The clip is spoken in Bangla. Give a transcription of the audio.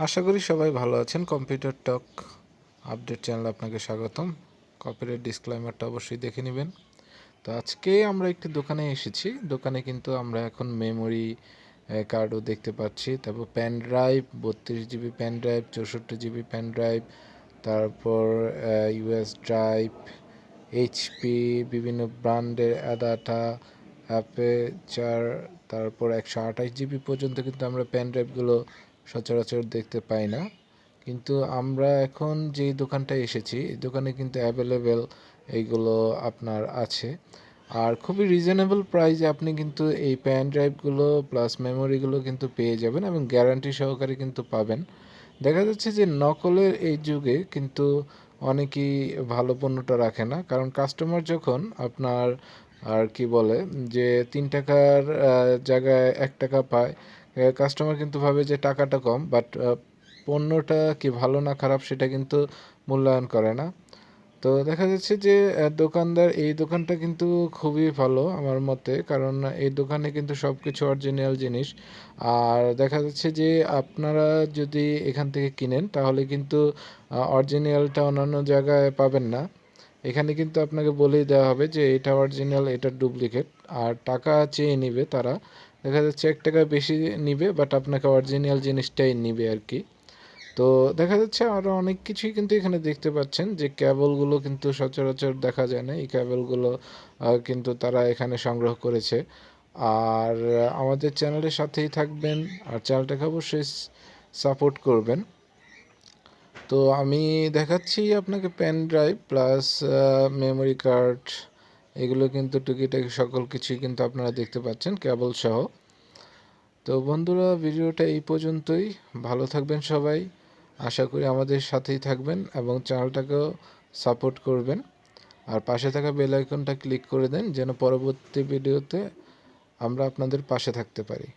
আশা করি সবাই ভালো আছেন। কম্পিউটার টক আপডেট চ্যানেলে আপনাকে স্বাগতম। কপিরাইট ডিসক্লেমারটা অবশ্যই দেখে নেবেন। তো আজকে আমরা একটি দোকানে এসেছি। দোকানে কিন্তু আমরা এখন মেমোরি কার্ডও দেখতে পাচ্ছি, তারপর pen drive, 32 GB pen drive, 64 GB pen drive, তারপর ইউএস ড্রাইভ, এইচপি, বিভিন্ন ব্র্যান্ডের অ্যাডাটা, অ্যাপেচার, তারপর 128 জিবি পর্যন্ত কিন্তু আমরা পেন ড্রাইভগুলো সচরাচর দেখতে পাই না। কিন্তু আমরা এখন যেই দোকানটায় এসেছি, এই দোকানে কিন্তু অ্যাভেলেবেল এইগুলো আপনার আছে। আর খুবই রিজনেবল প্রাইসে আপনি কিন্তু এই পেন ড্রাইভগুলো প্লাস মেমোরিগুলো কিন্তু পেয়ে যাবেন এবং গ্যারান্টি সহকারে কিন্তু পাবেন। দেখা যাচ্ছে যে নকলের এই যুগে কিন্তু অনেকেই ভালো পণ্যটা রাখে না, কারণ কাস্টমার যখন আপনার আর কি বলে যে 3 টাকার জায়গায় 1 টাকা পায়, কাস্টমার কিন্তু ভাবে যে টাকাটা কম, বাট পণ্যটা কি ভালো না খারাপ সেটা কিন্তু মূল্যায়ন করে না। তো দেখা যাচ্ছে যে দোকানদার এই দোকানটা কিন্তু খুবই ভালো আমার মতে, কারণ এই দোকানে কিন্তু সব কিছু অরিজিনাল জিনিস। আর দেখা যাচ্ছে যে আপনারা যদি এখান থেকে কিনেন তাহলে কিন্তু অরিজিনালটা অন্যান্য জায়গায় পাবেন না। এখানে কিন্তু আপনাকে বলেই দেওয়া হবে যে এটা অরিজিনাল, এটা ডুপ্লিকেট, আর টাকা চেয়ে নিবে তারা। দেখা যাচ্ছে 1 টাকা বেশি নিবে, বাট আপনাকে অরিজিনাল জিনিসটাই নিবে আর কি। তো দেখা যাচ্ছে আরও অনেক কিছুই কিন্তু এখানে দেখতে পাচ্ছেন যে কেবলগুলো কিন্তু সচরাচর দেখা যায় না। এই কেবলগুলো কিন্তু তারা এখানে সংগ্রহ করেছে। আর আমাদের চ্যানেলের সাথেই থাকবেন, আর চ্যানেলটাকে অবশ্যই সাপোর্ট করবেন। তো আমি দেখাচ্ছি আপনাকে pen drive plus memory card, এগুলো কিন্তু টুকিটাকি সকল কিছুই কিন্তু আপনারা দেখতে পাচ্ছেন কেবল সহ। তো বন্ধুরা, ভিডিওটা এই পর্যন্তই। ভালো থাকবেন সবাই। আশা করি আমাদের সাথেই থাকবেন এবং চ্যানেলটাকেও সাপোর্ট করবেন। আর পাশে থাকা বেল আইকনটা ক্লিক করে দেন যেন পরবর্তী ভিডিওতে আমরা আপনাদের পাশে থাকতে পারি।